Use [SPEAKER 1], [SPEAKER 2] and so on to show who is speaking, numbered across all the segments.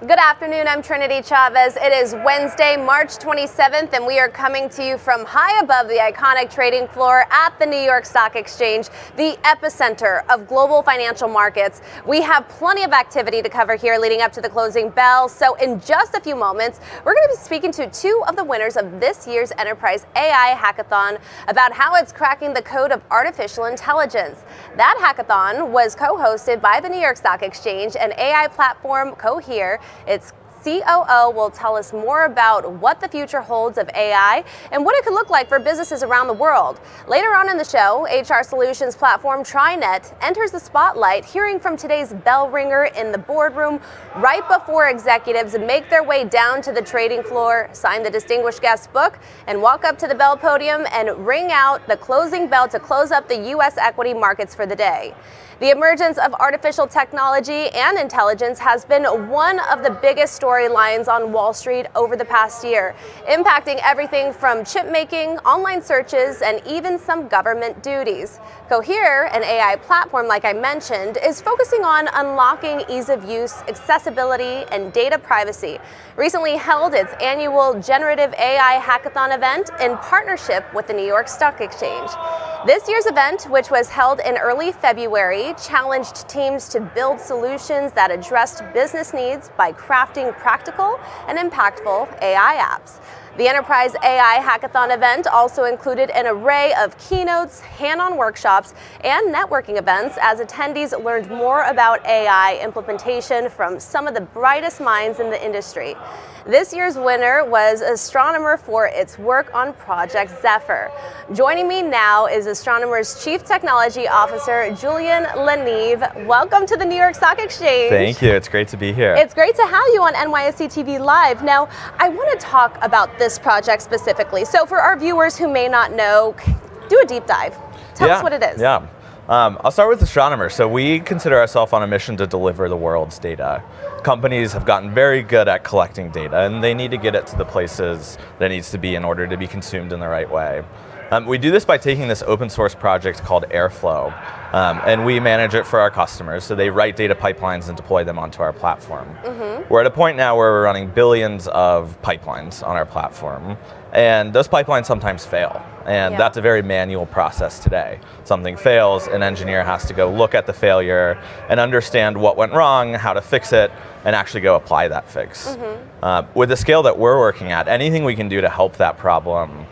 [SPEAKER 1] Good afternoon, I'm Trinity Chavez. It is Wednesday, March 27th, and we are coming to you from high above the iconic trading floor at the New York Stock Exchange, the epicenter of global financial markets. We have plenty of activity to cover here leading up to the closing bell. So in just a few moments, we're going to be speaking to two of the winners of this year's Enterprise AI Hackathon about how it's cracking the code of artificial intelligence. That hackathon was co-hosted by the New York Stock Exchange and AI platform Cohere. Its COO will tell us more about what the future holds of AI and what it could look like for businesses around the world. Later on in the show, HR solutions platform TriNet enters the spotlight, hearing from today's bell ringer in the boardroom right before executives make their way down to the trading floor, sign the distinguished guest book, and walk up to the bell podium and ring out the closing bell to close up the U.S. equity markets for the day. The emergence of artificial technology and intelligence has been one of the biggest storylines on Wall Street over the past year, impacting everything from chip making, online searches, and even some government duties. Cohere, an AI platform like I mentioned, is focusing on unlocking ease of use, accessibility, and data privacy. Recently held its annual Generative AI Hackathon event in partnership with the New York Stock Exchange. This year's event, which was held in early February, challenged teams to build solutions that addressed business needs by crafting practical and impactful AI apps. The Enterprise AI Hackathon event also included an array of keynotes, hand-on workshops, and networking events as attendees learned more about AI implementation from some of the brightest minds in the industry. This year's winner was Astronomer for its work on Project Zephyr. Joining me now is Astronomer's Chief Technology Officer, Julian Leneve. Welcome to the New York Stock Exchange.
[SPEAKER 2] Thank you. It's great to be here.
[SPEAKER 1] It's great to have you on NYSE TV Live. Now, I want to talk about this project specifically. So for our viewers who may not know, do a deep dive. Tell us what it is.
[SPEAKER 2] Yeah. I'll start with Astronomer. So we consider ourselves on a mission to deliver the world's data. Companies have gotten very good at collecting data, and they need to get it to the places that it needs to be in order to be consumed in the right way. We do this by taking this open source project called Airflow, and we manage it for our customers. So they write data pipelines and deploy them onto our platform. We're at a point now where we're running billions of pipelines on our platform, and those pipelines sometimes fail. And that's a very manual process today. Something fails, an engineer has to go look at the failure and understand what went wrong, how to fix it, and actually go apply that fix. With the scale that we're working at, anything we can do to help that problem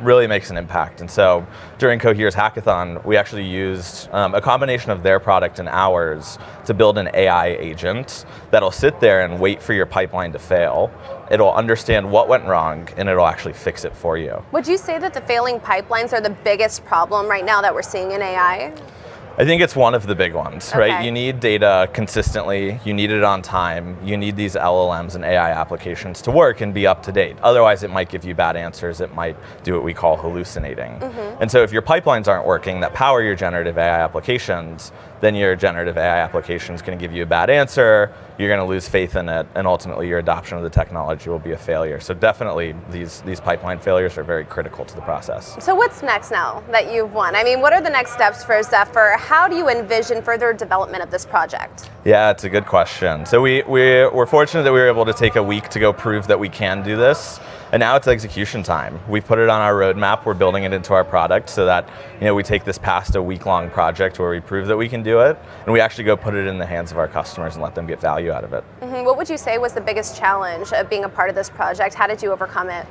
[SPEAKER 2] really makes an impact. And so during Cohere's hackathon, we actually used a combination of their product and ours to build an AI agent that'll sit there and wait for your pipeline to fail. It'll understand what went wrong, and it'll actually fix it for you.
[SPEAKER 1] Would you say that the failing pipelines are the biggest problem right now that we're seeing in AI?
[SPEAKER 2] I think it's one of the big ones, right? You need data consistently, you need it on time, you need these LLMs and AI applications to work and be up to date. Otherwise, it might give you bad answers, it might do what we call hallucinating. And so if your pipelines aren't working that power your generative AI applications, then your generative AI application is going to give you a bad answer, you're going to lose faith in it, and ultimately your adoption of the technology will be a failure. So definitely these pipeline failures are very critical to the process.
[SPEAKER 1] So what's next now that you've won? I mean, what are the next steps for Zephyr? How do you envision further development of this project?
[SPEAKER 2] Yeah, it's a good question. So we're fortunate that we were able to take a week to go prove that we can do this. And now it's execution time. We put it on our roadmap, we're building it into our product so that we take this past a week-long project where we prove that we can do it, and we actually go put it in the hands of our customers and let them get value out of it.
[SPEAKER 1] What would you say was the biggest challenge of being a part of this project? How did you overcome it?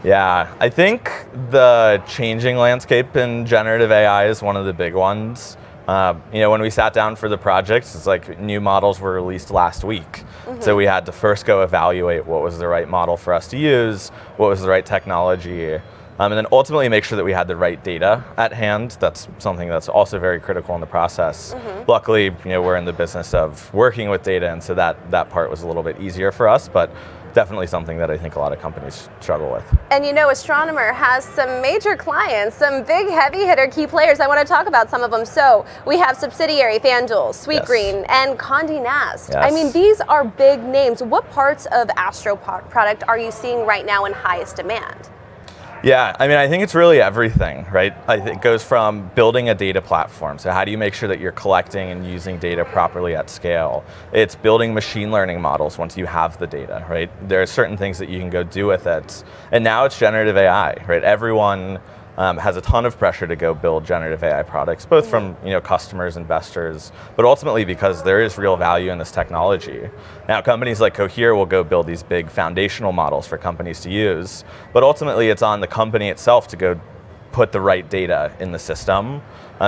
[SPEAKER 2] Yeah, I think the changing landscape in generative AI is one of the big ones. When we sat down for the project, it's like new models were released last week. So we had to first go evaluate what was the right model for us to use, what was the right technology, and then ultimately make sure that we had the right data at hand. That's something that's also very critical in the process. Luckily, we're in the business of working with data, and so that part was a little bit easier for us, but definitely something that I think a lot of companies struggle with.
[SPEAKER 1] And Astronomer has some major clients, some big heavy hitter key players. I want to talk about some of them. So we have subsidiary FanDuel, Sweetgreen, and Condé Nast. I mean, these are big names. What parts of Astro product are you seeing right now in highest demand?
[SPEAKER 2] Yeah, I mean, I think it's really everything, right? I think it goes from building a data platform. So how do you make sure that you're collecting and using data properly at scale? It's building machine learning models once you have the data, right? There are certain things that you can go do with it. And now it's generative AI, right? Everyone has a ton of pressure to go build generative AI products, both from customers, investors, but ultimately because there is real value in this technology. Now, companies like Cohere will go build these big foundational models for companies to use, but ultimately it's on the company itself to go put the right data in the system.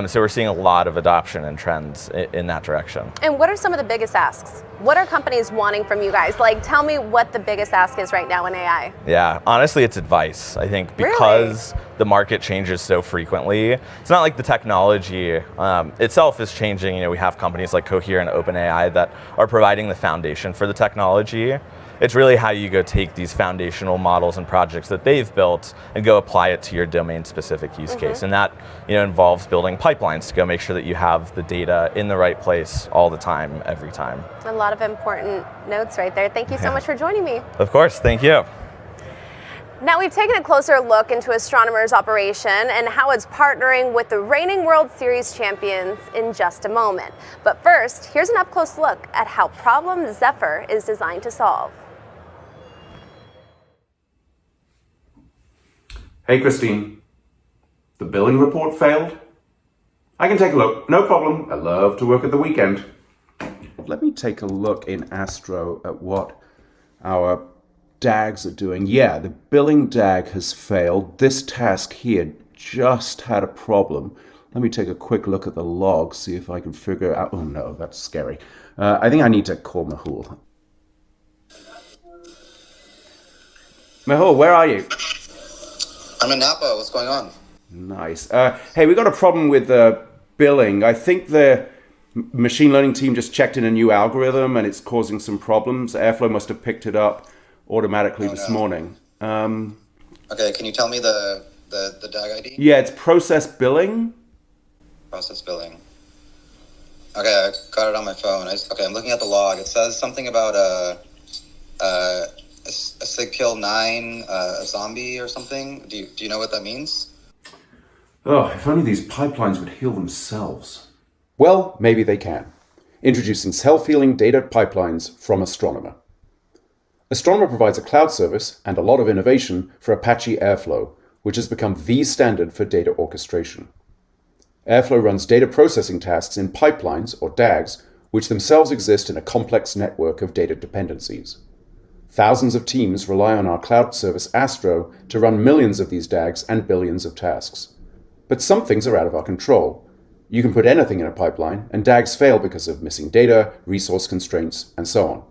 [SPEAKER 2] So we're seeing a lot of adoption and trends in that direction.
[SPEAKER 1] And what are some of the biggest asks? What are companies wanting from you guys? Like, tell me what the biggest ask is right now in AI.
[SPEAKER 2] Yeah, honestly, it's advice. I think because the market changes so frequently, it's not like the technology itself is changing. We have companies like Cohere and OpenAI that are providing the foundation for the technology. It's really how you go take these foundational models and projects that they've built and go apply it to your domain-specific use case. And that involves building pipelines to go make sure that you have the data in the right place all the time, every time.
[SPEAKER 1] A lot of important notes right there. Thank you so much for joining me.
[SPEAKER 2] Of course, thank you.
[SPEAKER 1] Now we've taken a closer look into Astronomer's operation and how it's partnering with the reigning World Series champions in just a moment. But first, here's an up-close look at how problem Zephyr is designed to solve.
[SPEAKER 3] Hey Christine, the billing report failed? I can take a look, no problem. I love to work at the weekend. Let me take a look in Astro at what our DAGs are doing. Yeah, the billing DAG has failed. This task here just had a problem. Let me take a quick look at the log, see if I can figure out. Oh no, that's scary. I think I need to call Mehul. Mehul, where are you?
[SPEAKER 4] I'm in Napa. What's going on?
[SPEAKER 3] Nice. Hey, we got a problem with billing. I think the machine learning team just checked in a new algorithm and it's causing some problems. Airflow must have picked it up automatically this morning.
[SPEAKER 4] Okay, can you tell me the DAG ID?
[SPEAKER 3] Yeah, it's process billing.
[SPEAKER 4] Process billing. Okay, I got it on my phone. Okay, I'm looking at the log. It says something about a sig kill 9, a zombie or something. Do you know what that means?
[SPEAKER 3] Oh, if only these pipelines would heal themselves. Well, maybe they can. Introducing self-healing data pipelines from Astronomer. Astronomer provides a cloud service and a lot of innovation for Apache Airflow, which has become the standard for data orchestration. Airflow runs data processing tasks in pipelines, or DAGs, which themselves exist in a complex network of data dependencies. Thousands of teams rely on our cloud service Astro to run millions of these DAGs and billions of tasks. But some things are out of our control. You can put anything in a pipeline, and DAGs fail because of missing data, resource constraints, and so on.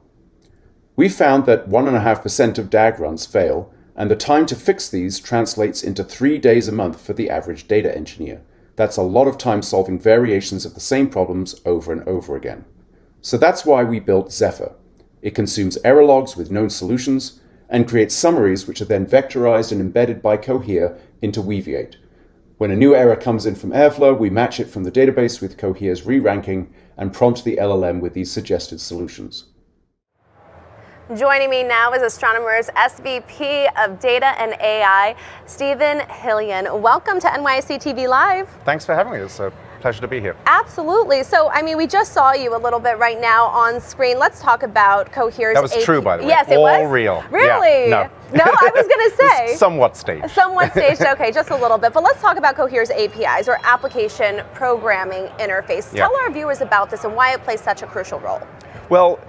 [SPEAKER 3] We found that 1.5% of DAG runs fail, and the time to fix these translates into 3 days a month for the average data engineer. That's a lot of time solving variations of the same problems over and over again. So that's why we built Zephyr. It consumes error logs with known solutions and creates summaries which are then vectorized and embedded by Cohere into Weaviate. When a new error comes in from Airflow, we match it from the database with Cohere's re-ranking and prompt the LLM with these suggested solutions.
[SPEAKER 1] Joining me now is Astronomer's SVP of Data and AI, Stephen Hillian. Welcome to NYC TV Live.
[SPEAKER 5] Thanks for having me. It's a pleasure to be here.
[SPEAKER 1] Absolutely. So, I mean, we just saw you a little bit right now on screen. Let's talk about Cohere's
[SPEAKER 5] That was true, by the way.
[SPEAKER 1] Yes, it
[SPEAKER 5] All
[SPEAKER 1] was?
[SPEAKER 5] real.
[SPEAKER 1] Really?
[SPEAKER 5] Yeah,
[SPEAKER 1] No, I was going to say.
[SPEAKER 5] Somewhat staged.
[SPEAKER 1] Somewhat staged, okay, just a little bit. But let's talk about Cohere's APIs, or Application Programming Interface.
[SPEAKER 5] Yeah.
[SPEAKER 1] Tell our viewers about this and why it plays such a crucial role.
[SPEAKER 5] Well,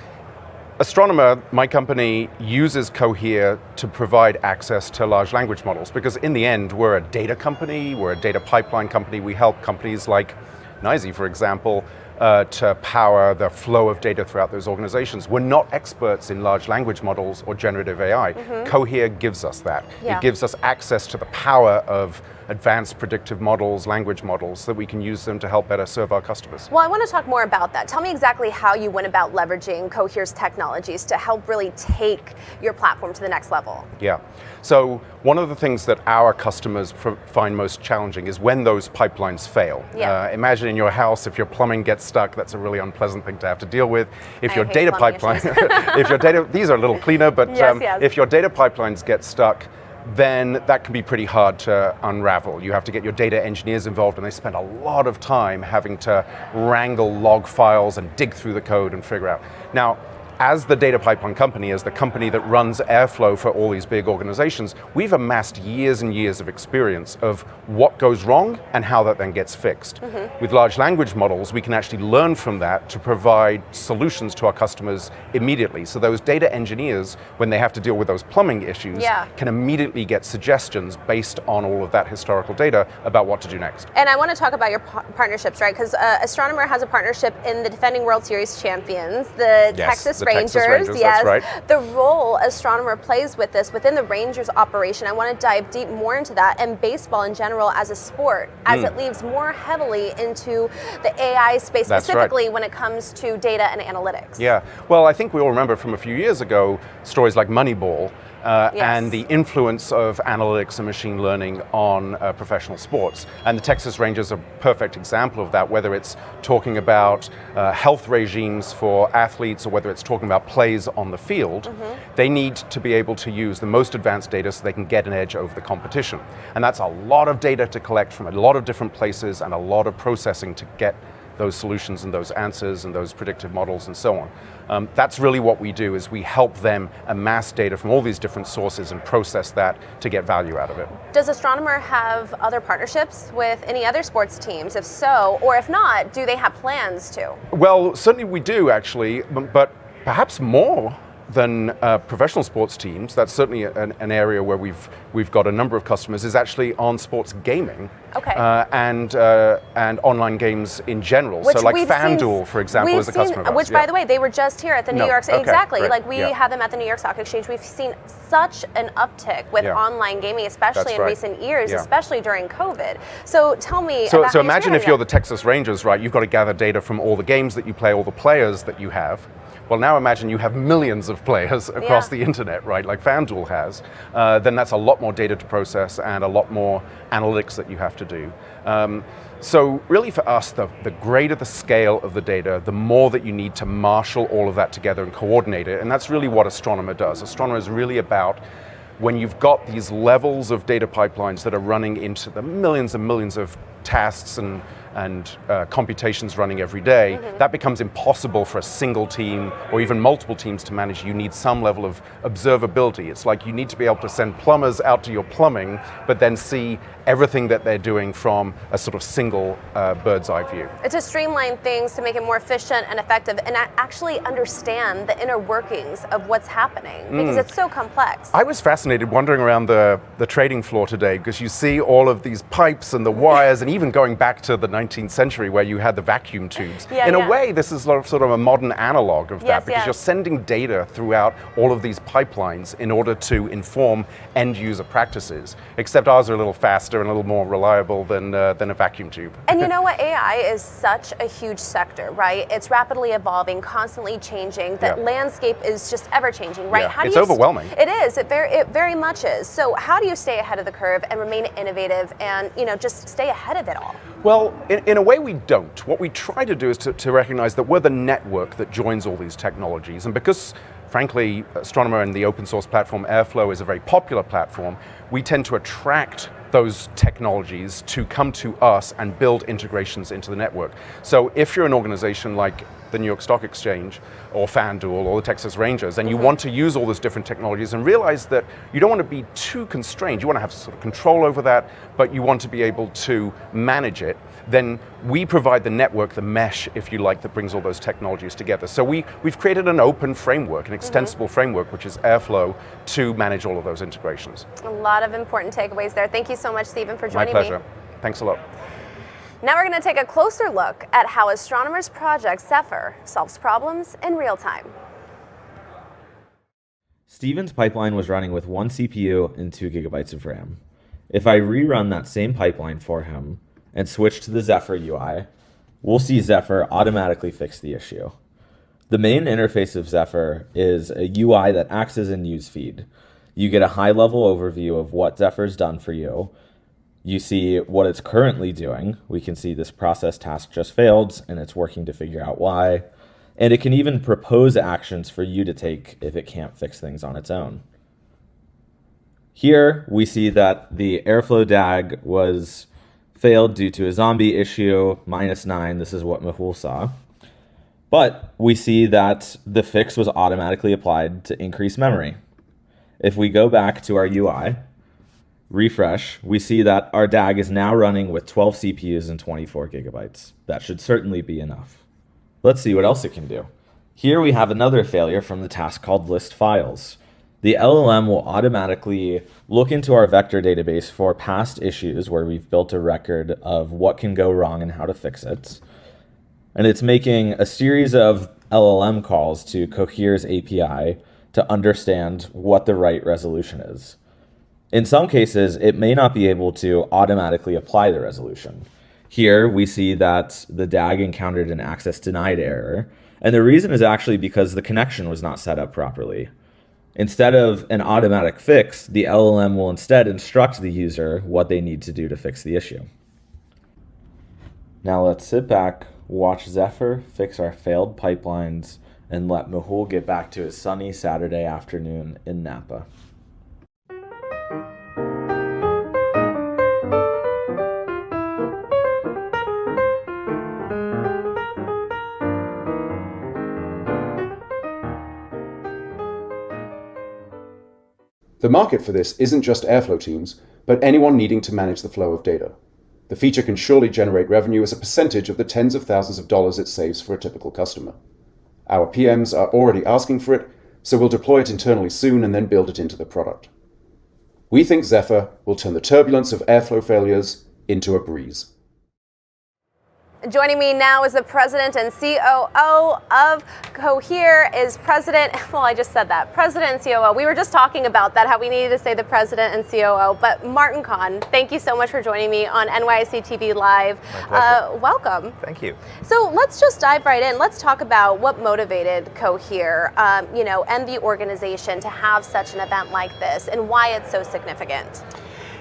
[SPEAKER 5] Astronomer, my company, uses Cohere to provide access to large language models because in the end, we're a data company, we're a data pipeline company. We help companies like NYSE, for example, to power the flow of data throughout those organizations. We're not experts in large language models or generative AI. Cohere gives us that.
[SPEAKER 1] Yeah.
[SPEAKER 5] It gives us access to the power of advanced predictive models, language models, so that we can use them to help better serve our customers.
[SPEAKER 1] Well, I want to talk more about that. Tell me exactly how you went about leveraging Cohere's technologies to help really take your platform to the next level.
[SPEAKER 5] Yeah. So one of the things that our customers find most challenging is when those pipelines fail.
[SPEAKER 1] Yeah.
[SPEAKER 5] Imagine in your house, if your plumbing gets stuck, that's a really unpleasant thing to have to deal with. If
[SPEAKER 1] I
[SPEAKER 5] your
[SPEAKER 1] hate
[SPEAKER 5] data
[SPEAKER 1] plumbing
[SPEAKER 5] pipeline, if your data, these are a little cleaner, but
[SPEAKER 1] Yes.
[SPEAKER 5] if your data pipelines get stuck, then that can be pretty hard to unravel. You have to get your data engineers involved, and they spend a lot of time having to wrangle log files and dig through the code and figure out. Now, as the data pipeline company, as the company that runs Airflow for all these big organizations, we've amassed years and years of experience of what goes wrong and how that then gets fixed. With large language models, we can actually learn from that to provide solutions to our customers immediately. So those data engineers, when they have to deal with those plumbing issues, can immediately get suggestions based on all of that historical data about what to do next.
[SPEAKER 1] And I want to talk about your partnerships, right? Because Astronomer has a partnership in the defending World Series champions, the Texas Rangers,
[SPEAKER 5] yes.
[SPEAKER 1] That's
[SPEAKER 5] right.
[SPEAKER 1] The role Astronomer plays with this within the Rangers operation, I want to dive deep more into that, and baseball in general as a sport, as it leads more heavily into the AI space, specifically when it comes to data and analytics.
[SPEAKER 5] Yeah, well, I think we all remember from a few years ago stories like Moneyball, and the influence of analytics and machine learning on professional sports. And the Texas Rangers are a perfect example of that, whether it's talking about health regimes for athletes or whether it's talking about plays on the field. They need to be able to use the most advanced data so they can get an edge over the competition. And that's a lot of data to collect from a lot of different places and a lot of processing to get those solutions and those answers and those predictive models and so on. That's really what we do, is we help them amass data from all these different sources and process that to get value out of it.
[SPEAKER 1] Does Astronomer have other partnerships with any other sports teams? If so, or if not, do they have plans to?
[SPEAKER 5] Well, certainly we do actually, but perhaps more than professional sports teams. That's certainly an area where we've got a number of customers, is actually on sports gaming. And online games in general.
[SPEAKER 1] Which
[SPEAKER 5] so like FanDuel, for example, is a customer of ours.
[SPEAKER 1] Which, by the way, they were just here at the New York. Exactly.
[SPEAKER 5] Right.
[SPEAKER 1] Like we have them at the New York Stock Exchange. We've seen such an uptick with online gaming, especially in recent years, especially during COVID. So tell me.
[SPEAKER 5] So imagine if you're the Texas Rangers, right? You've got to gather data from all the games that you play, all the players that you have. Well, now imagine you have millions of players across the internet, right, like FanDuel has. Then that's a lot more data to process and a lot more analytics that you have to do. So really for us, the greater the scale of the data, the more that you need to marshal all of that together and coordinate it. And that's really what Astronomer does. Astronomer is really about when you've got these levels of data pipelines that are running into the millions and millions of tasks and computations running every day, that becomes impossible for a single team or even multiple teams to manage. You need some level of observability. It's like you need to be able to send plumbers out to your plumbing, but then see everything that they're doing from a sort of single bird's eye view.
[SPEAKER 1] To streamline things, to make it more efficient and effective, and actually understand the inner workings of what's happening, because it's so complex.
[SPEAKER 5] I was fascinated wandering around the trading floor today, because you see all of these pipes and the wires, and even going back to the 19th century where you had the vacuum tubes. In a way, this is sort of a modern analog of that, because you're sending data throughout all of these pipelines in order to inform end user practices, except ours are a little faster and a little more reliable than a vacuum tube.
[SPEAKER 1] And you know what, AI is such a huge sector, right? It's rapidly evolving, constantly changing. The landscape is just ever changing, right?
[SPEAKER 5] It's overwhelming.
[SPEAKER 1] It is, it very much is. So how do you stay ahead of the curve and remain innovative and just stay ahead of it all?
[SPEAKER 5] Well, in a way we don't. What we try to do is to recognize that we're the network that joins all these technologies. And because, frankly, Astronomer and the open source platform Airflow is a very popular platform, we tend to attract those technologies to come to us and build integrations into the network. So if you're an organization like the New York Stock Exchange or FanDuel or the Texas Rangers, and you want to use all those different technologies and realize that you don't want to be too constrained, you want to have sort of control over that, but you want to be able to manage it, then we provide the network, the mesh, if you like, that brings all those technologies together. So we've created an open framework, an extensible framework, which is Airflow, to manage all of those integrations.
[SPEAKER 1] A lot of important takeaways there. Thank you so much, Stephen, for joining me.
[SPEAKER 5] My pleasure. Thanks a lot.
[SPEAKER 1] Now we're going to take a closer look at how Astronomer's project Zephyr solves problems in real time.
[SPEAKER 2] Steven's pipeline was running with 1 CPU and 2 gigabytes of RAM. If I rerun that same pipeline for him and switch to the Zephyr UI, we'll see Zephyr automatically fix the issue. The main interface of Zephyr is a UI that acts as a newsfeed. You get a high-level overview of what Zephyr's done for you. You see what it's currently doing. We can see this process task just failed, and it's working to figure out why. And it can even propose actions for you to take if it can't fix things on its own. Here we see that the Airflow DAG was failed due to a zombie issue, -9. This is what Mehul saw. But we see that the fix was automatically applied to increase memory. If we go back to our UI, refresh, we see that our DAG is now running with 12 CPUs and 24 gigabytes. That should certainly be enough. Let's see what else it can do. Here we have another failure from the task called list files. The LLM will automatically look into our vector database for past issues where we've built a record of what can go wrong and how to fix it. And it's making a series of LLM calls to Cohere's API to understand what the right resolution is. In some cases, it may not be able to automatically apply the resolution. Here we see that the DAG encountered an access denied error, and the reason is actually because the connection was not set up properly. Instead of an automatic fix, the LLM will instead instruct the user what they need to do to fix the issue. Now let's sit back, watch Zephyr fix our failed pipelines, and let Mehul get back to his sunny Saturday afternoon in Napa.
[SPEAKER 3] The market for this isn't just Airflow teams, but anyone needing to manage the flow of data. The feature can surely generate revenue as a percentage of the tens of thousands of dollars it saves for a typical customer. Our PMs are already asking for it, so we'll deploy it internally soon and then build it into the product. We think Zephyr will turn the turbulence of Airflow failures into a breeze.
[SPEAKER 1] Joining me now is the president and COO of Cohere, I just said that, president and COO. We were just talking about that, how we needed to say the president and COO, but Martin Kahn, thank you so much for joining me on NYC TV Live.
[SPEAKER 6] My pleasure.
[SPEAKER 1] Welcome.
[SPEAKER 6] Thank you.
[SPEAKER 1] So let's just dive right in. Let's talk about what motivated Cohere, and the organization to have such an event like this and why it's so significant.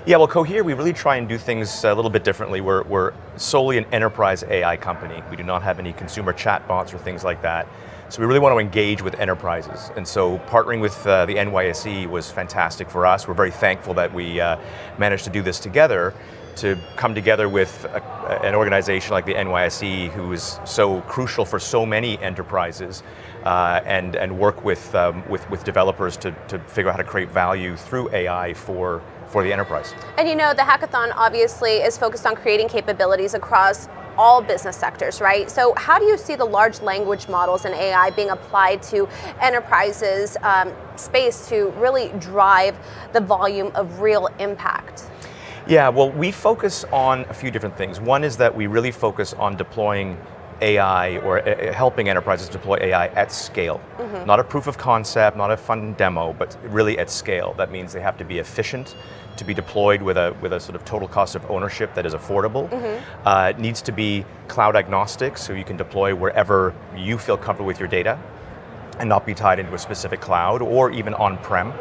[SPEAKER 6] Yeah, well, Cohere, we really try and do things a little bit differently. We're solely an enterprise AI company. We do not have any consumer chatbots or things like that. So we really want to engage with enterprises. And so partnering with the NYSE was fantastic for us. We're very thankful that we managed to do this together, to come together with an organization like the NYSE, who is so crucial for so many enterprises, and work with developers to figure out how to create value through AI for the enterprise.
[SPEAKER 1] And the hackathon obviously is focused on creating capabilities across all business sectors, right? So how do you see the large language models and AI being applied to enterprises' space to really drive the volume of real impact?
[SPEAKER 6] Yeah, well, we focus on a few different things. One is that we really focus on deploying AI or helping enterprises deploy AI at scale. Mm-hmm. Not a proof of concept, not a fun demo, but really at scale. That means they have to be efficient, to be deployed with a sort of total cost of ownership that is affordable. Mm-hmm. It needs to be cloud agnostic, so you can deploy wherever you feel comfortable with your data and not be tied into a specific cloud or even on-prem.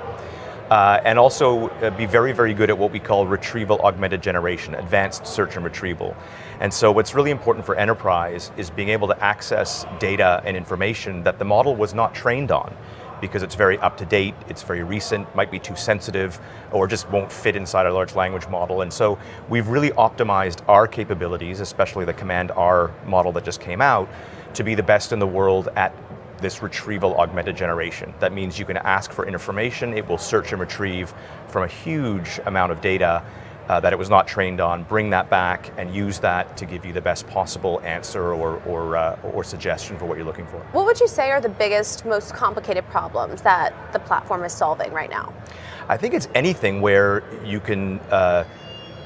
[SPEAKER 6] And also be very, very good at what we call retrieval augmented generation, advanced search and retrieval. And so what's really important for enterprise is being able to access data and information that the model was not trained on, because it's very up to date, it's very recent, might be too sensitive, or just won't fit inside a large language model. And so we've really optimized our capabilities, especially the Command R model that just came out, to be the best in the world at this retrieval augmented generation. That means you can ask for information, it will search and retrieve from a huge amount of data that it was not trained on, bring that back and use that to give you the best possible answer or suggestion for what you're looking for.
[SPEAKER 1] What would you say are the biggest, most complicated problems that the platform is solving right now?
[SPEAKER 6] I think it's anything where you can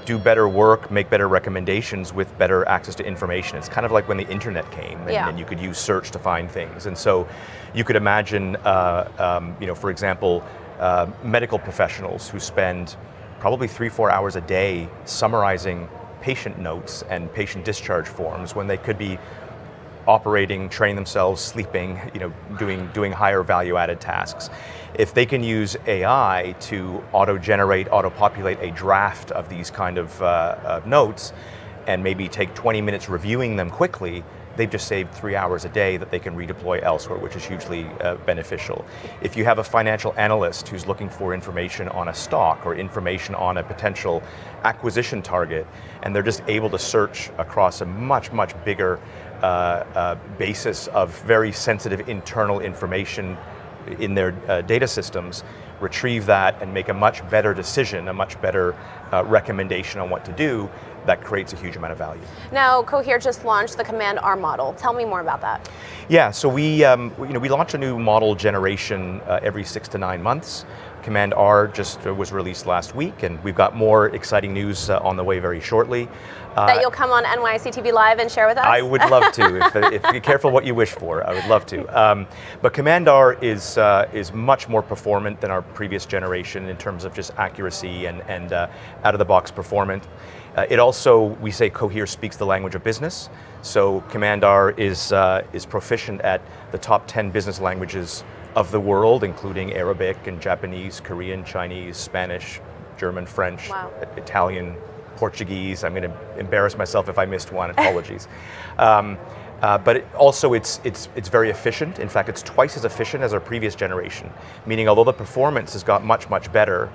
[SPEAKER 6] do better work, make better recommendations with better access to information. It's kind of like when the internet came and you could use search to find things. And so you could imagine, for example, medical professionals who spend probably 3-4 hours a day summarizing patient notes and patient discharge forms when they could be operating, training themselves, sleeping, doing higher value-added tasks. If they can use AI to auto-generate, auto-populate a draft of these kind of notes, and maybe take 20 minutes reviewing them quickly, they've just saved 3 hours a day that they can redeploy elsewhere, which is hugely beneficial. If you have a financial analyst who's looking for information on a stock or information on a potential acquisition target, and they're just able to search across a much, much bigger basis of very sensitive internal information in their data systems, retrieve that and make a much better decision, a much better recommendation on what to do, that creates a huge amount of value.
[SPEAKER 1] Now, Cohere just launched the Command R model. Tell me more about that.
[SPEAKER 6] Yeah, so we launch a new model generation every 6 to 9 months. Command R just was released last week, and we've got more exciting news on the way very shortly.
[SPEAKER 1] That you'll come on NYC TV Live and share with us?
[SPEAKER 6] I would love to. If you're careful what you wish for, I would love to. But Command R is much more performant than our previous generation in terms of just accuracy and out-of-the-box performance. It also, we say Cohere speaks the language of business. So Command R is proficient at the top 10 business languages of the world, including Arabic and Japanese, Korean, Chinese, Spanish, German, French, Italian, Portuguese. I'm going to embarrass myself if I missed one. Apologies. But it's very efficient. In fact, it's twice as efficient as our previous generation. Meaning, although the performance has got much, much better,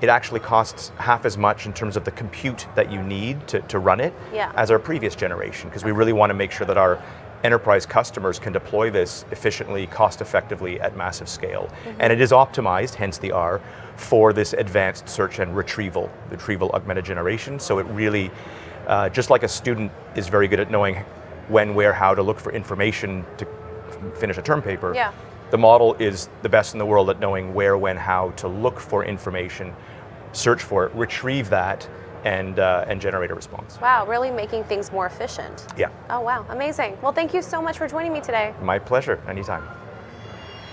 [SPEAKER 6] it actually costs half as much in terms of the compute that you need to run it as our previous generation, because we really want to make sure that our enterprise customers can deploy this efficiently, cost effectively at massive scale. And it is optimized, hence the R, for this advanced search and retrieval augmented generation. So it really, just like a student is very good at knowing when, where, how to look for information to finish a term paper, the model is the best in the world at knowing where, when, how to look for information, search for it, retrieve that, and generate a response.
[SPEAKER 1] Wow, really making things more efficient.
[SPEAKER 6] Yeah.
[SPEAKER 1] Oh wow, amazing. Well, thank you so much for joining me today.
[SPEAKER 6] My pleasure, anytime.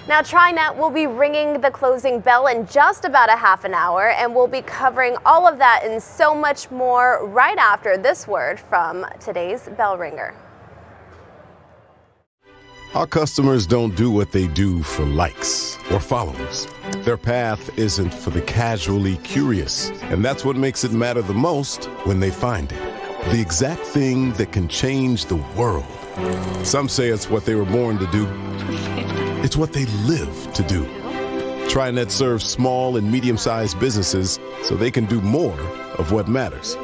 [SPEAKER 1] Now, TriNet will be ringing the closing bell in just about a half an hour, and we'll be covering all of that and so much more right after this word from today's bell ringer.
[SPEAKER 7] Our customers don't do what they do for likes or follows. Their path isn't for the casually curious, and that's what makes it matter the most when they find it. The exact thing that can change the world. Some say it's what they were born to do. It's what they live to do. TriNet serves small and medium-sized businesses so they can do more of what matters.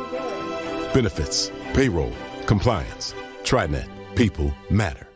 [SPEAKER 7] Benefits, payroll, compliance. TriNet. People matter.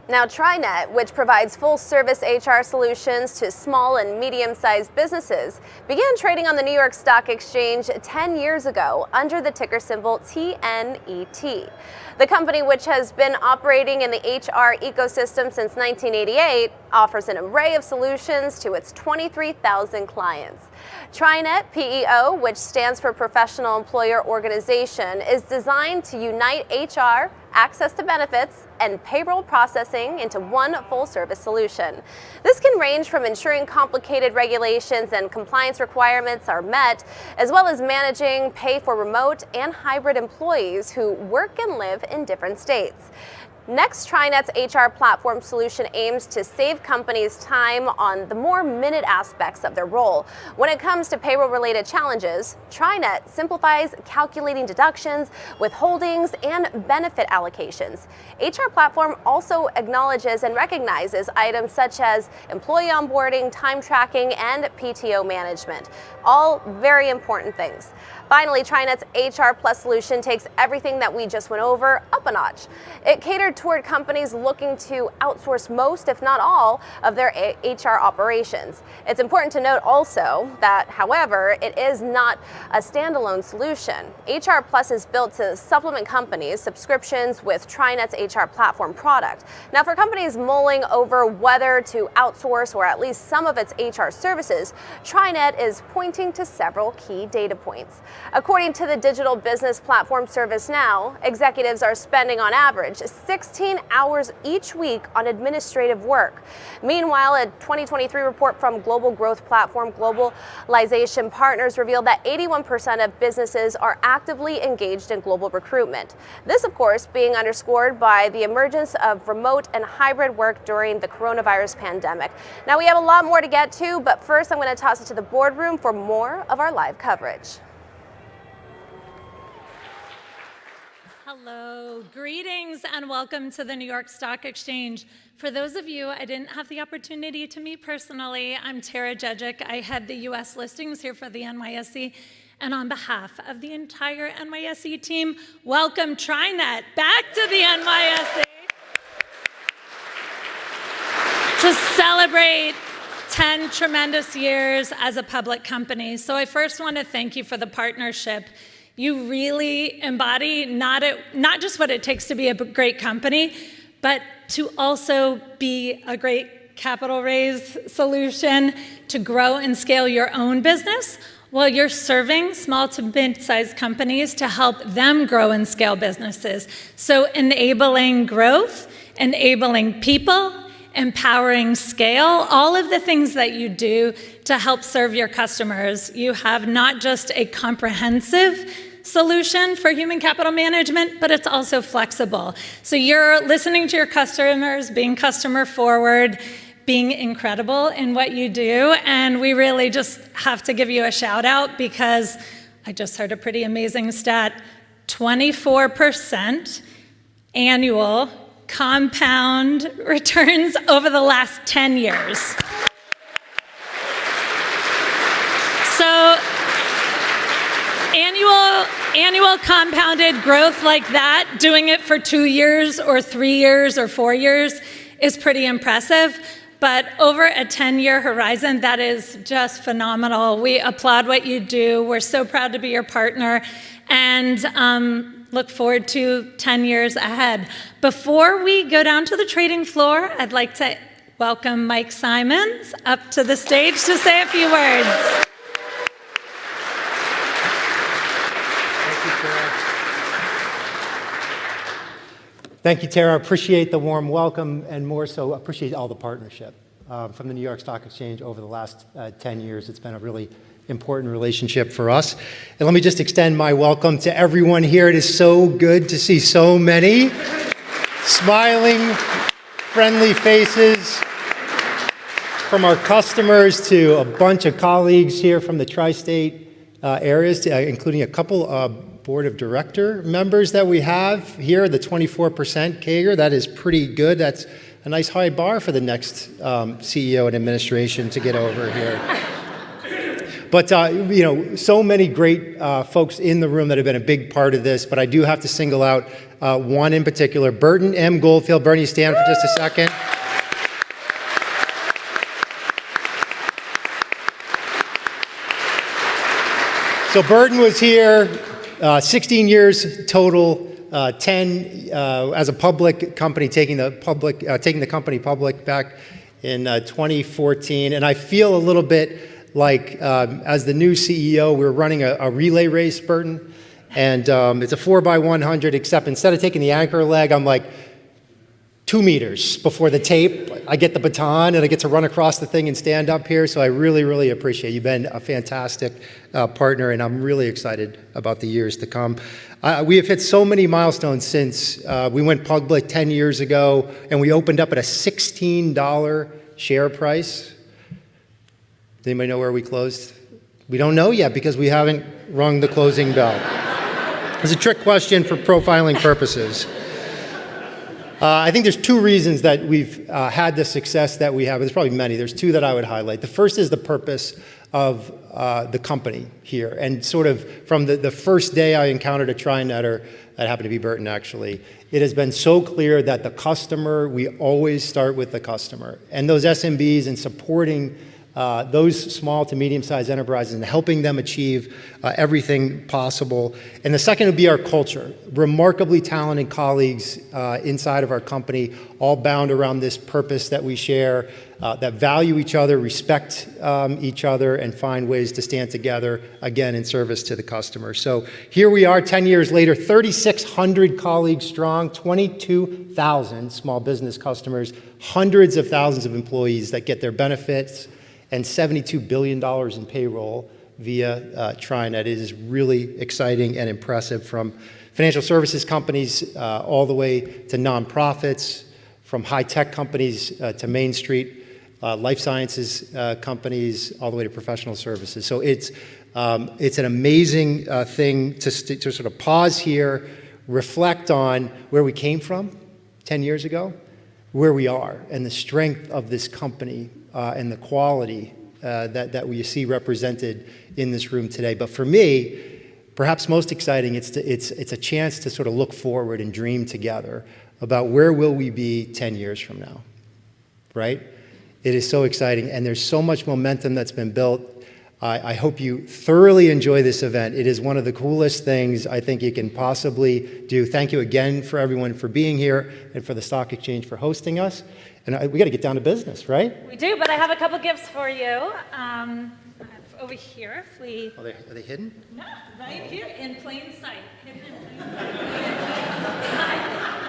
[SPEAKER 1] Now, TriNet, which provides full-service HR solutions to small and medium-sized businesses, began trading on the New York Stock Exchange 10 years ago under the ticker symbol TNET. The company, which has been operating in the HR ecosystem since 1988, offers an array of solutions to its 23,000 clients. TriNet PEO, which stands for Professional Employer Organization, is designed to unite HR, access to benefits, and payroll processing into one full-service solution. This can range from ensuring complicated regulations and compliance requirements are met, as well as managing pay for remote and hybrid employees who work and live in different states. Next, TriNet's HR platform solution aims to save companies time on the more minute aspects of their role. When it comes to payroll-related challenges, TriNet simplifies calculating deductions, withholdings, and benefit allocations. HR platform also acknowledges and recognizes items such as employee onboarding, time tracking, and PTO management. All very important things. Finally, TriNet's HR Plus solution takes everything that we just went over up a notch. It catered toward companies looking to outsource most, if not all, of their HR operations. It's important to note also that, however, it is not a standalone solution. HR Plus is built to supplement companies' subscriptions with TriNet's HR platform product. Now, for companies mulling over whether to outsource or at least some of its HR services, TriNet is pointing to several key data points. According to the digital business platform ServiceNow, executives are spending on average 16 hours each week on administrative work. Meanwhile, a 2023 report from global growth platform Globalization Partners revealed that 81% of businesses are actively engaged in global recruitment. This, of course, being underscored by the emergence of remote and hybrid work during the coronavirus pandemic. Now, we have a lot more to get to, but first I'm going to toss it to the boardroom for more of our live coverage.
[SPEAKER 8] Hello, greetings and welcome to the New York Stock Exchange. For those of you I didn't have the opportunity to meet personally, I'm Tara Jejic. I head the US listings here for the NYSE. And on behalf of the entire NYSE team, welcome TriNet back to the NYSE to celebrate 10 tremendous years as a public company. So I first want to thank you for the partnership. You really embody not just what it takes to be a great company, but to also be a great capital raise solution to grow and scale your own business while you're serving small to mid-sized companies to help them grow and scale businesses. So enabling growth, enabling people, empowering scale, all of the things that you do to help serve your customers. You have not just a comprehensive solution for human capital management, but it's also flexible. So you're listening to your customers, being customer forward, being incredible in what you do, and we really just have to give you a shout out because I just heard a pretty amazing stat, 24% annual compound returns over the last 10 years. So annual compounded growth like that, doing it for 2 years or 3 years or 4 years is pretty impressive. But over a 10-year horizon, that is just phenomenal. We applaud what you do. We're so proud to be your partner and look forward to 10 years ahead. Before we go down to the trading floor, I'd like to welcome Mike Simons up to the stage to say a few words.
[SPEAKER 9] Thank you, Tara. I appreciate the warm welcome and more so appreciate all the partnership from the New York Stock Exchange over the last 10 years. It's been a really important relationship for us. And let me just extend my welcome to everyone here. It is so good to see so many smiling, friendly faces from our customers to a bunch of colleagues here from the tri-state areas, including a couple of board of director members that we have here, the 24% Cohere. That is pretty good. That's a nice high bar for the next CEO and administration to get over here. But so many great folks in the room that have been a big part of this, but I do have to single out one in particular, Burton M. Goldfield. Bernie, stand for just a second. So Burton was here 16 years total, 10 as a public company, taking the company public back in 2014. And I feel a little bit like as the new CEO, we're running a relay race, Burton, and it's a 4x100, except instead of taking the anchor leg, I'm like 2 meters before the tape. I get the baton and I get to run across the thing and stand up here. So I really, really appreciate it. You've been a fantastic partner, and I'm really excited about the years to come. We have hit so many milestones since we went public 10 years ago, and we opened up at a $16 share price. Does anybody know where we closed? We don't know yet because we haven't rung the closing bell. It's a trick question for profiling purposes. I think there's two reasons that we've had the success that we have. There's probably many. There's two that I would highlight. The first is the purpose of the company here. And sort of from the first day I encountered a TriNetter, that happened to be Burton actually, it has been so clear that the customer, we always start with the customer. And those SMBs and supporting those small to medium-sized enterprises and helping them achieve everything possible. And the second would be our culture. Remarkably talented colleagues inside of our company, all bound around this purpose that we share, that value each other, respect each other, and find ways to stand together, again, in service to the customer. So here we are 10 years later, 3,600 colleagues strong, 22,000 small business customers, hundreds of thousands of employees that get their benefits, and $72 billion in payroll via TriNet. It is really exciting and impressive, from financial services companies all the way to nonprofits, from high-tech companies to Main Street, life sciences companies, all the way to professional services. So it's an amazing thing to sort of pause here, reflect on where we came from 10 years ago, where we are, and the strength of this company and the quality that we see represented in this room today. But for me, perhaps most exciting, it's a chance to sort of look forward and dream together about where will we be 10 years from now, right? It is so exciting, and there's so much momentum that's been built. I hope you thoroughly enjoy this event. It is one of the coolest things I think you can possibly do. Thank you again for everyone for being here and for the Stock Exchange for hosting us. And we got to get down to business, right?
[SPEAKER 8] We do, but I have a couple gifts for you. Over here, if we...
[SPEAKER 9] Are they hidden?
[SPEAKER 8] No, right here in plain sight. Hidden in plain sight.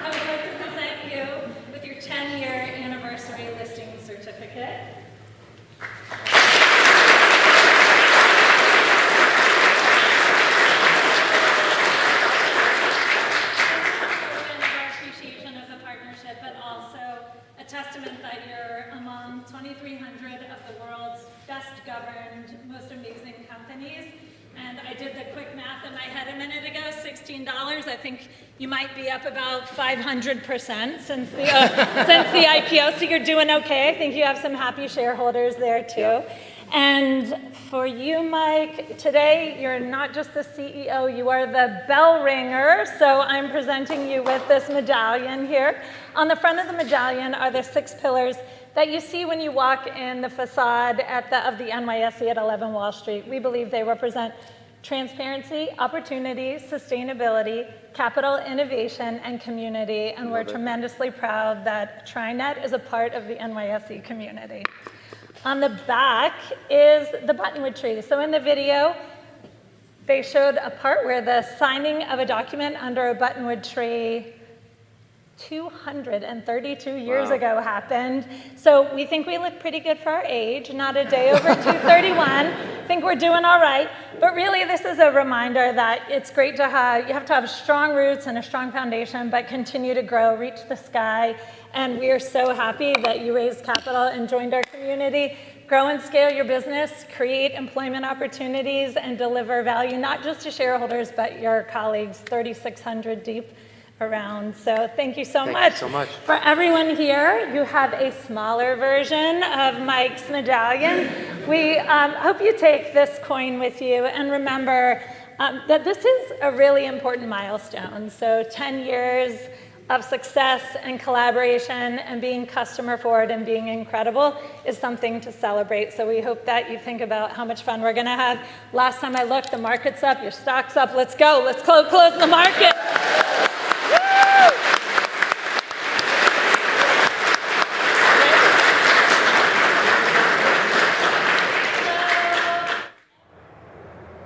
[SPEAKER 8] I would like to present you with your 10-year anniversary listing certificate. Testament that you're among 2,300 of the world's best governed, most amazing companies. And I did the quick math in my head a minute ago, $16. I think you might be up about 500% since the IPO, so you're doing okay. I think you have some happy shareholders there too. And for you, Mike, today you're not just the CEO, you are the bell ringer. So I'm presenting you with this medallion here. On the front of the medallion are the 6 pillars that you see when you walk in the facade of the NYSE at 11 Wall Street. We believe they represent transparency, opportunity, sustainability, capital, innovation, and community. And we're tremendously proud that TriNet is a part of the NYSE community. On the back is the buttonwood tree. So in the video, they showed a part where the signing of a document under a buttonwood tree 232 years ago happened. So we think we look pretty good for our age, not a day over 231. I think we're doing all right. But really, this is a reminder that it's great to you have to have strong roots and a strong foundation, but continue to grow, reach the sky. And we are so happy that you raised capital and joined our community. Grow and scale your business, create employment opportunities, and deliver value, not just to shareholders, but your colleagues, 3,600 deep around. So thank you so much.
[SPEAKER 9] Thank you so much.
[SPEAKER 8] For everyone here, you have a smaller version of Mike's medallion. We hope you take this coin with you and remember that this is a really important milestone. So 10 years of success and collaboration and being customer forward and being incredible is something to celebrate. So we hope that you think about how much fun we're going to have. Last time I looked, the market's up, your stock's up. Let's go. Let's close the market.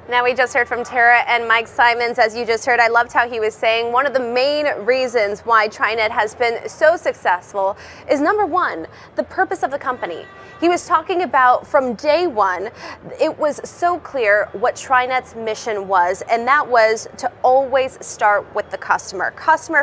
[SPEAKER 1] Now we just heard from Tara and Mike Simons. As you just heard, I loved how he was saying one of the main reasons why TriNet has been so successful is, number one, the purpose of the company. He was talking about from day one, it was so clear what TriNet's mission was, and that was to always start with the customer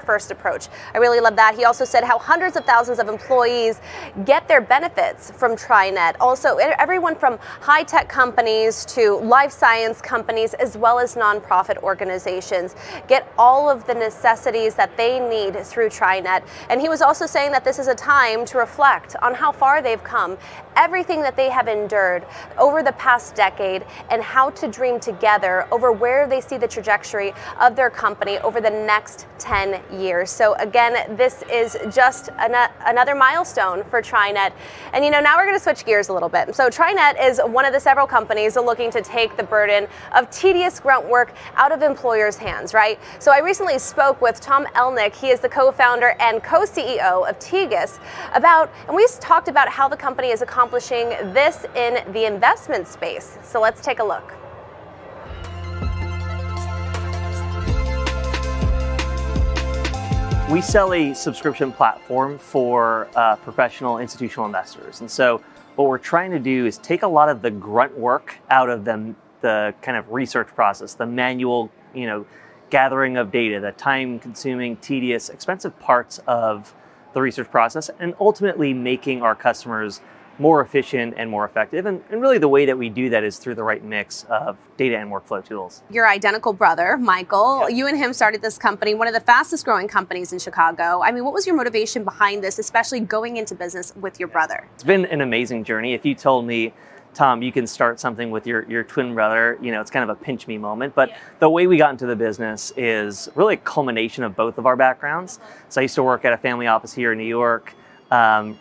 [SPEAKER 1] first approach. I really love that. He also said how hundreds of thousands of employees get their benefits from TriNet. Also, everyone from high-tech companies to life science companies, companies as well as nonprofit organizations get all of the necessities that they need through TriNet. And he was also saying that this is a time to reflect on how far they've come, everything that they have endured over the past decade, and how to dream together over where they see the trajectory of their company over the next 10 years. So again, this is just another milestone for TriNet. And now we're going to switch gears a little bit. So TriNet is one of the several companies looking to take the burden of tedious grunt work out of employers' hands, right? So I recently spoke with Tom Elnick. He is the co-founder and co-CEO of Tegus and we talked about how the company is accomplishing this in the investment space. So let's take a look.
[SPEAKER 10] We sell a subscription platform for professional institutional investors. And so what we're trying to do is take a lot of the grunt work out of the kind of research process, the manual, gathering of data, the time-consuming, tedious, expensive parts of the research process, and ultimately making our customers more efficient and more effective. And really the way that we do that is through the right mix of data and workflow tools.
[SPEAKER 1] Your identical brother, Michael, you and him started this company, one of the fastest growing companies in Chicago. I mean, what was your motivation behind this, especially going into business with your brother?
[SPEAKER 10] It's been an amazing journey. If you told me, Tom, you can start something with your twin brother, it's kind of a pinch me moment. But the way we got into the business is really a culmination of both of our backgrounds. So I used to work at a family office here in New York. A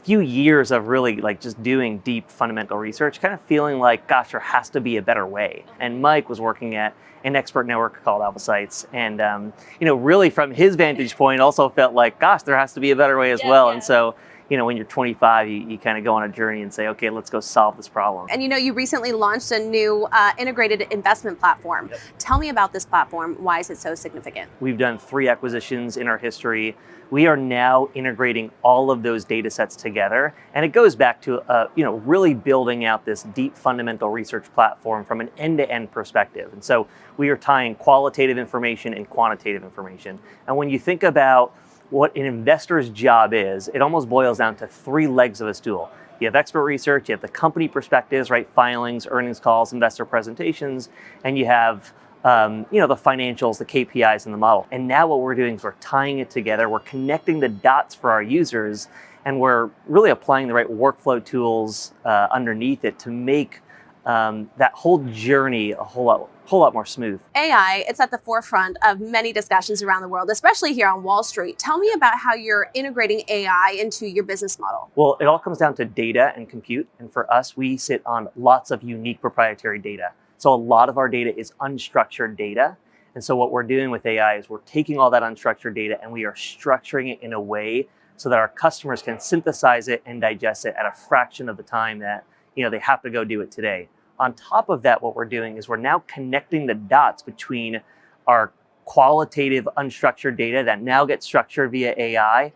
[SPEAKER 10] few years of really just doing deep fundamental research, kind of feeling like, gosh, there has to be a better way. And Mike was working at an expert network called Alpha Sites. And, really from his vantage point also felt like, gosh, there has to be a better way as well. And so, when you're 25, you kind of go on a journey and say, okay, let's go solve this problem.
[SPEAKER 1] And you recently launched a new integrated investment platform. Tell me about this platform. Why is it so significant?
[SPEAKER 10] We've done 3 acquisitions in our history. We are now integrating all of those data sets together. And it goes back to, really building out this deep fundamental research platform from an end-to-end perspective. And so we are tying qualitative information and quantitative information. And when you think about what an investor's job is, it almost boils down to 3 legs of a stool. You have expert research, you have the company perspectives, right? Filings, earnings calls, investor presentations, and you have the financials, the KPIs, and the model. And now what we're doing is we're tying it together, we're connecting the dots for our users, and we're really applying the right workflow tools underneath it to make that whole journey a whole lot more smooth.
[SPEAKER 1] AI, it's at the forefront of many discussions around the world, especially here on Wall Street. Tell me about how you're integrating AI into your business model.
[SPEAKER 10] Well, it all comes down to data and compute. And for us, we sit on lots of unique proprietary data. So a lot of our data is unstructured data. And so what we're doing with AI is we're taking all that unstructured data and we are structuring it in a way so that our customers can synthesize it and digest it at a fraction of the time that they have to go do it today. On top of that, what we're doing is we're now connecting the dots between our qualitative unstructured data that now gets structured via AI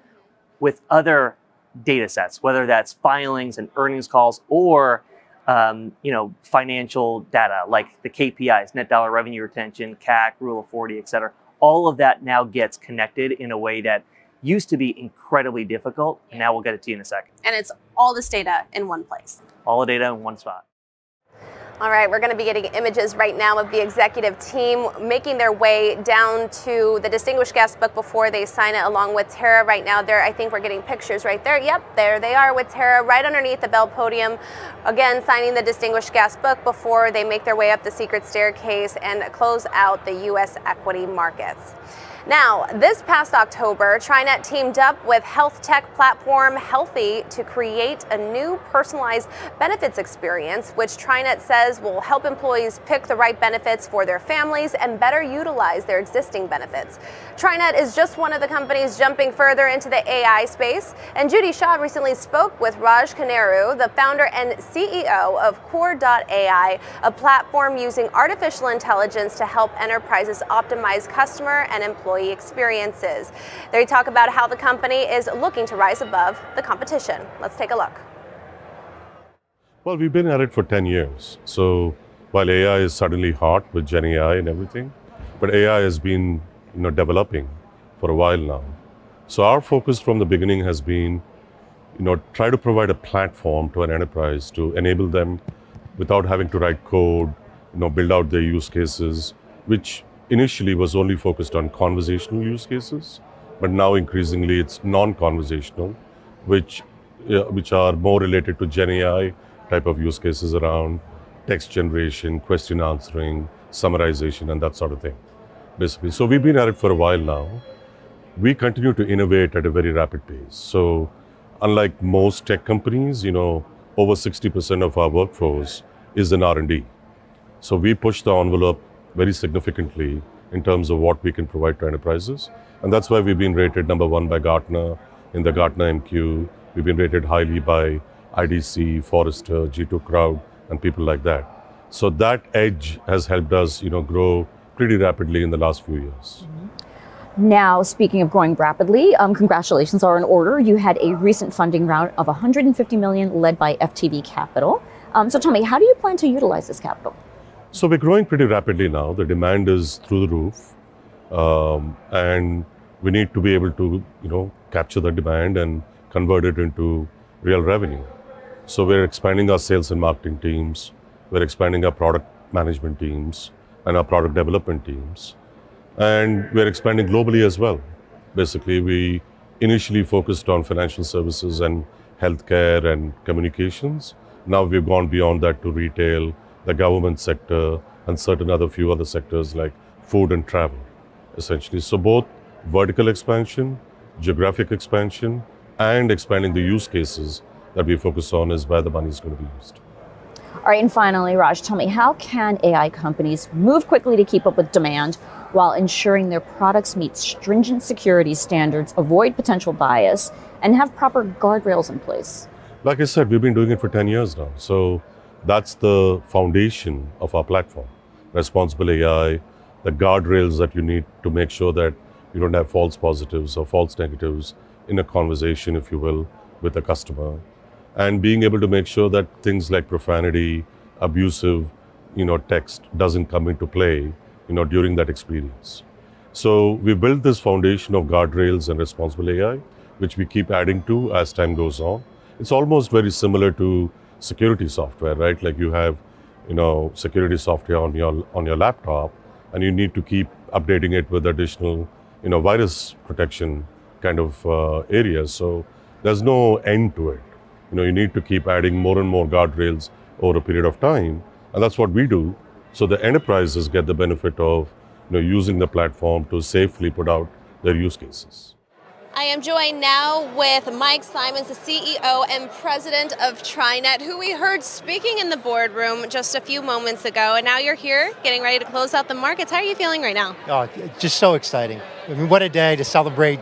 [SPEAKER 10] with other data sets, whether that's filings and earnings calls or financial data like the KPIs, net dollar revenue retention, CAC, rule of 40, et cetera. All of that now gets connected in a way that used to be incredibly difficult, and now we'll get it to you in a second.
[SPEAKER 1] And it's all this data in one place.
[SPEAKER 10] All the data in one spot.
[SPEAKER 1] All right, we're going to be getting images right now of the executive team making their way down to the distinguished guest book before they sign it along with Tara right now. There, I think we're getting pictures right there. Yep, there they are with Tara right underneath the Bell podium. Again, signing the distinguished guest book before they make their way up the secret staircase and close out the U.S. equity markets. Now, this past October, TriNet teamed up with health tech platform Healthy to create a new personalized benefits experience, which TriNet says will help employees pick the right benefits for their families and better utilize their existing benefits. TriNet is just one of the companies jumping further into the AI space, and Judy Shaw recently spoke with Raj Kaneru, the founder and CEO of Cohere.ai, a platform using artificial intelligence to help enterprises optimize customer and employee experiences. They talk about how the company is looking to rise above the competition. Let's take a look.
[SPEAKER 11] Well, we've been at it for 10 years. So while AI is suddenly hot with Gen AI and everything, but AI has been developing for a while now. So our focus from the beginning has been try to provide a platform to an enterprise to enable them without having to write code, build out their use cases, which initially was only focused on conversational use cases, but now increasingly it's non-conversational, which are more related to Gen AI type of use cases around text generation, question answering, summarization, and that sort of thing, basically. So we've been at it for a while now. We continue to innovate at a very rapid pace. So unlike most tech companies, over 60% of our workforce is in R&D. So we push the envelope very significantly in terms of what we can provide to enterprises. And that's why we've been rated number 1 by Gartner in the Gartner MQ. We've been rated highly by IDC, Forrester, G2 Crowd, and people like that. So that edge has helped us, grow pretty rapidly in the last few years.
[SPEAKER 12] Now, speaking of growing rapidly, congratulations are in order. You had a recent funding round of $150 million led by FTV Capital. So tell me, how do you plan to utilize this capital?
[SPEAKER 11] So we're growing pretty rapidly now. The demand is through the roof. And we need to be able to, capture the demand and convert it into real revenue. So we're expanding our sales and marketing teams. We're expanding our product management teams and our product development teams. And we're expanding globally as well. Basically, we initially focused on financial services and healthcare and communications. Now we've gone beyond that to retail, the government sector, and certain few other sectors like food and travel, essentially. So both vertical expansion, geographic expansion, and expanding the use cases that we focus on is where the money is going to be used.
[SPEAKER 12] All right, and finally, Raj, tell me, how can AI companies move quickly to keep up with demand while ensuring their products meet stringent security standards, avoid potential bias, and have proper guardrails in place?
[SPEAKER 11] Like I said, we've been doing it for 10 years now. So that's the foundation of our platform. Responsible AI, the guardrails that you need to make sure that you don't have false positives or false negatives in a conversation, if you will, with a customer. And being able to make sure that things like profanity, abusive, text doesn't come into play, during that experience. So we built this foundation of guardrails and responsible AI, which we keep adding to as time goes on. It's almost very similar to security software, right? Like you have, security software on your laptop, and you need to keep updating it with additional, virus protection kind of areas. So there's no end to it. You need to keep adding more and more guardrails over a period of time, and that's what we do. So the enterprises get the benefit of using the platform to safely put out their use cases.
[SPEAKER 1] I am joined now with Mike Simons, the CEO and president of TriNet, who we heard speaking in the boardroom just a few moments ago. And now you're here getting ready to close out the markets. How are you feeling right now?
[SPEAKER 9] Oh, just so exciting. I mean, what a day to celebrate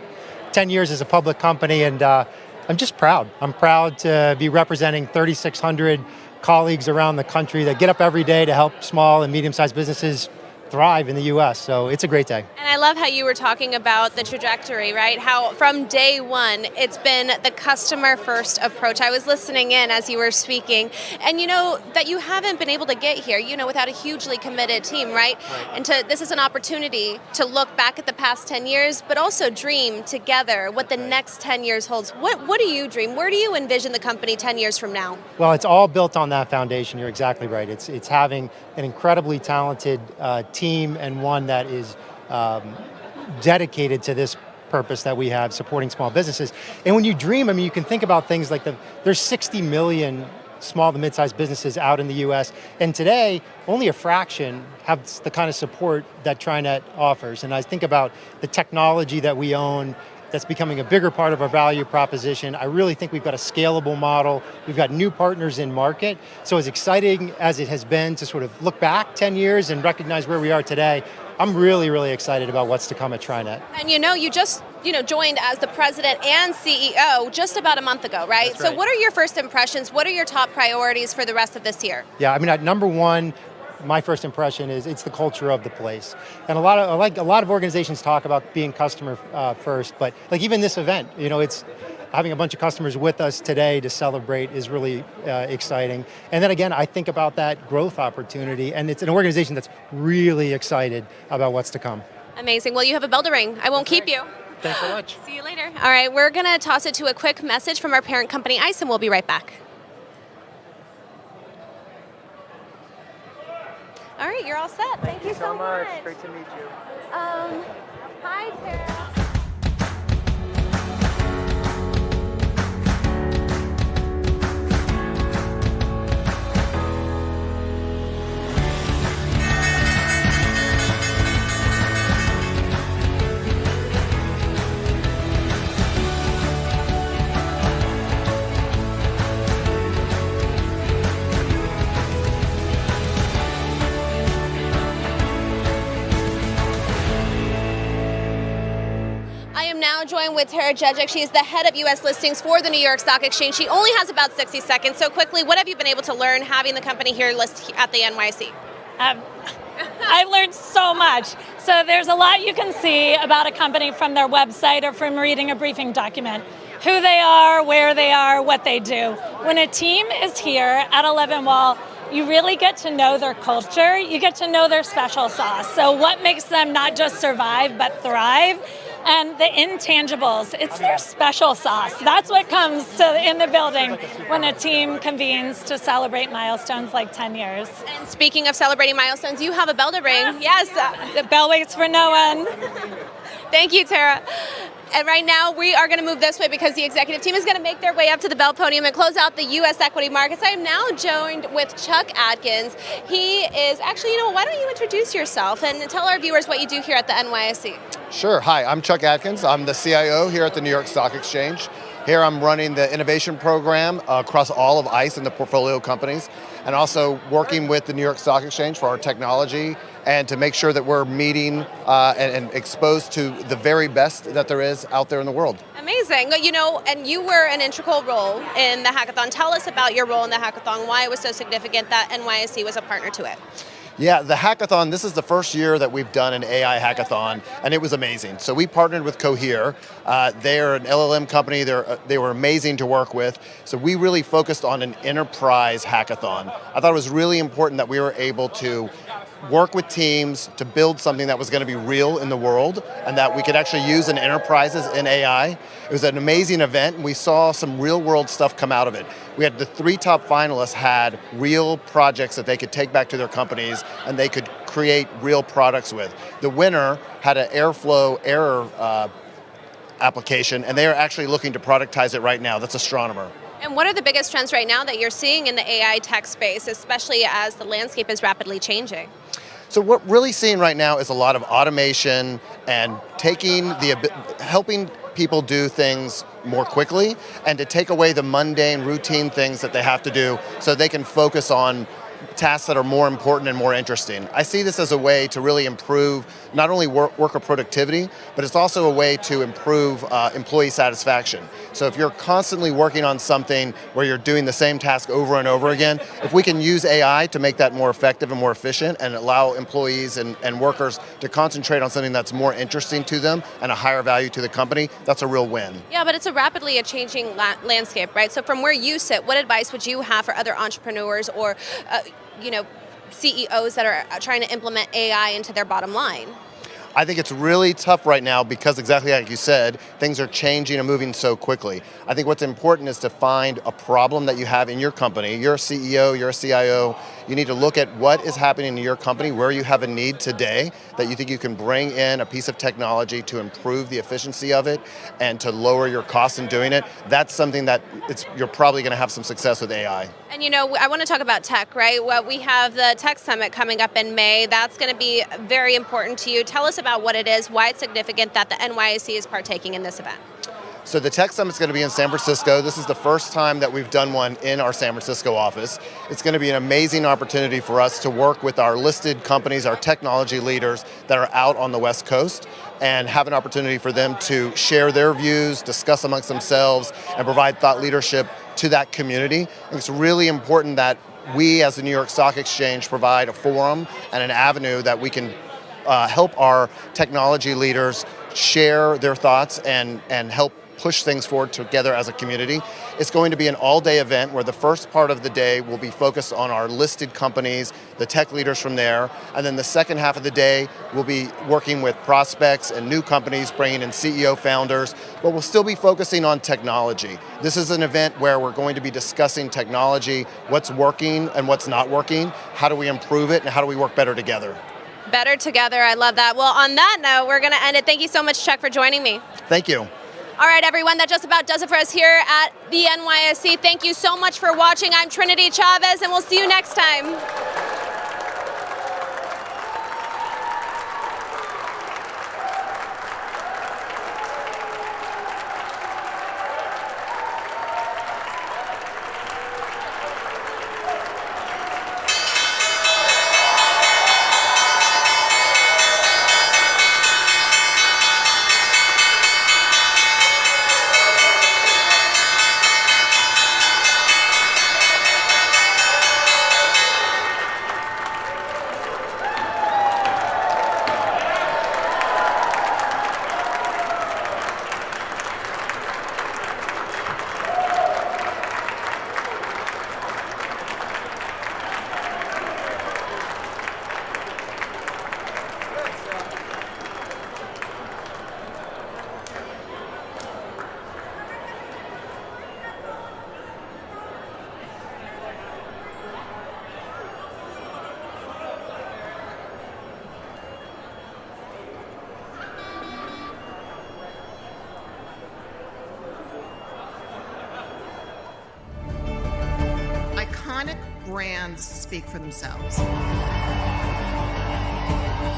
[SPEAKER 9] 10 years as a public company. And I'm just proud. I'm proud to be representing 3,600 colleagues around the country that get up every day to help small and medium-sized businesses thrive in the US. So it's a great day.
[SPEAKER 1] And I love how you were talking about the trajectory, right? How from day one, it's been the customer first approach. I was listening in as you were speaking, and that you haven't been able to get here, without a hugely committed team, right? And this is an opportunity to look back at the past 10 years, but also dream together what the next 10 years holds. What do you dream? Where do you envision the company 10 years from now?
[SPEAKER 9] Well, it's all built on that foundation. You're exactly right. It's having an incredibly talented team, and one that is dedicated to this purpose that we have, supporting small businesses. And when you dream, you can think about things like there's 60 million small to mid-sized businesses out in the US, and today only a fraction have the kind of support that TriNet offers. And I think about the technology that we own that's becoming a bigger part of our value proposition. I really think we've got a scalable model. We've got new partners in market. So as exciting as it has been to sort of look back 10 years and recognize where we are today, I'm really, really excited about what's to come at TriNet.
[SPEAKER 1] And you just joined as the president and CEO just about a month ago, right?
[SPEAKER 9] That's right.
[SPEAKER 1] So what are your first impressions? What are your top priorities for the rest of this year?
[SPEAKER 9] Yeah, number one, my first impression is it's the culture of the place. And a lot of organizations talk about being customer first, but like even this event, it's having a bunch of customers with us today to celebrate is really exciting. And then again, I think about that growth opportunity, and it's an organization that's really excited about what's to come.
[SPEAKER 1] Amazing. Well, you have a bell to ring. I won't keep you.
[SPEAKER 9] Thanks so much.
[SPEAKER 1] See you later. All right, we're going to toss it to a quick message from our parent company, ICE, and we'll be right back. All right, you're all set. Thank you so much.
[SPEAKER 10] Great to meet you.
[SPEAKER 1] Hi, Tara. I am now joined with Tara Jejic. She is the head of U.S. listings for the New York Stock Exchange. She only has about 60 seconds. So quickly, what have you been able to learn having the company here list at the NYSE?
[SPEAKER 8] I've learned so much. So there's a lot you can see about a company from their website or from reading a briefing document. Who they are, where they are, what they do. When a team is here at 11 Wall, you really get to know their culture. You get to know their special sauce. So what makes them not just survive, but thrive? And the intangibles, it's their special sauce. That's what comes in the building when a team convenes to celebrate milestones like 10 years.
[SPEAKER 1] And speaking of celebrating milestones, you have a bell to ring. Yes.
[SPEAKER 8] The bell waits for no one.
[SPEAKER 1] Thank you, Tara. And right now, we are going to move this way because the executive team is going to make their way up to the Bell podium and close out the U.S. equity markets. I am now joined with Chuck Atkins. He is actually, why don't you introduce yourself and tell our viewers what you do here at the NYSE?
[SPEAKER 13] Sure. Hi, I'm Chuck Atkins. I'm the CIO here at the New York Stock Exchange. Here I'm running the innovation program across all of ICE and the portfolio companies, and also working with the New York Stock Exchange for our technology and to make sure that we're meeting and exposed to the very best that there is out there in the world.
[SPEAKER 1] Amazing. And you were an integral role in the hackathon. Tell us about your role in the hackathon, why it was so significant that NYSE was a partner to it.
[SPEAKER 13] Yeah, the hackathon, this is the first year that we've done an AI hackathon, and it was amazing. So we partnered with Cohere. They're an LLM company. They were amazing to work with. So we really focused on an enterprise hackathon. I thought it was really important that we were able to work with teams to build something that was going to be real in the world and that we could actually use in enterprises in AI. It was an amazing event, and we saw some real world stuff come out of it. We had the 3 top finalists had real projects that they could take back to their companies and they could create real products with. The winner had an airflow error application, and they are actually looking to productize it right now. That's Astronomer.
[SPEAKER 1] And what are the biggest trends right now that you're seeing in the AI tech space, especially as the landscape is rapidly changing?
[SPEAKER 13] So what we're really seeing right now is a lot of automation and helping people do things more quickly and to take away the mundane, routine things that they have to do so they can focus on tasks that are more important and more interesting. I see this as a way to really improve not only worker productivity, but it's also a way to improve employee satisfaction. So if you're constantly working on something where you're doing the same task over and over again, if we can use AI to make that more effective and more efficient and allow employees and workers to concentrate on something that's more interesting to them and a higher value to the company, that's a real win.
[SPEAKER 1] Yeah, but it's a rapidly changing landscape, right? So from where you sit, what advice would you have for other entrepreneurs or CEOs that are trying to implement AI into their bottom line?
[SPEAKER 13] I think it's really tough right now because exactly like you said, things are changing and moving so quickly. I think what's important is to find a problem that you have in your company. You're a CEO, you're a CIO. You need to look at what is happening in your company, where you have a need today that you think you can bring in a piece of technology to improve the efficiency of it and to lower your costs in doing it. That's something that you're probably going to have some success with AI.
[SPEAKER 1] And I want to talk about tech, right? Well, we have the Tech Summit coming up in May. That's going to be very important to you. Tell us about what it is, why it's significant that the NYSE is partaking in this event.
[SPEAKER 13] So the Tech Summit is going to be in San Francisco. This is the first time that we've done one in our San Francisco office. It's going to be an amazing opportunity for us to work with our listed companies, our technology leaders that are out on the West Coast, and have an opportunity for them to share their views, discuss amongst themselves, and provide thought leadership to that community. And it's really important that we as the New York Stock Exchange provide a forum and an avenue that we can help our technology leaders share their thoughts and help push things forward together as a community. It's going to be an all-day event where the first part of the day will be focused on our listed companies, the tech leaders from there, and then the second half of the day we'll be working with prospects and new companies, bringing in CEO founders, but we'll still be focusing on technology. This is an event where we're going to be discussing technology, what's working and what's not working, how do we improve it, and how do we work better together.
[SPEAKER 1] Better together, I love that. Well, on that note, we're going to end it. Thank you so much, Chuck, for joining me.
[SPEAKER 13] Thank you.
[SPEAKER 1] All right, everyone, that just about does it for us here at the NYSE. Thank you so much for watching. I'm Trinity Chavez, and we'll see you next time.
[SPEAKER 14] Iconic brands speak for themselves.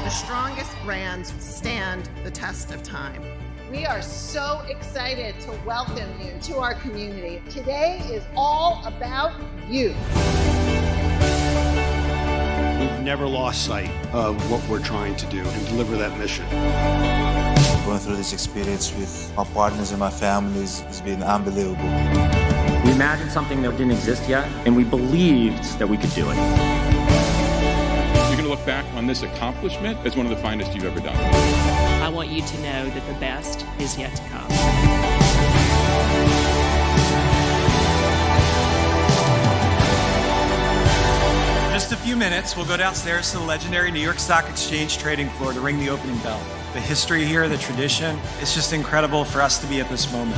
[SPEAKER 14] The strongest brands stand the test of time. We are so excited to welcome you to our community. Today is all about you.
[SPEAKER 15] We've never lost sight of what we're trying to do and deliver that mission.
[SPEAKER 16] Going through this experience with my partners and my families has been unbelievable.
[SPEAKER 17] We imagined something that didn't exist yet, and we believed that we could do it.
[SPEAKER 18] You're going to look back on this accomplishment as one of the finest you've ever done.
[SPEAKER 19] I want you to know that the best is yet to come.
[SPEAKER 20] Just a few minutes, we'll go downstairs to the legendary New York Stock Exchange trading floor to ring the opening bell. The history here, the tradition, it's just incredible for us to be at this moment.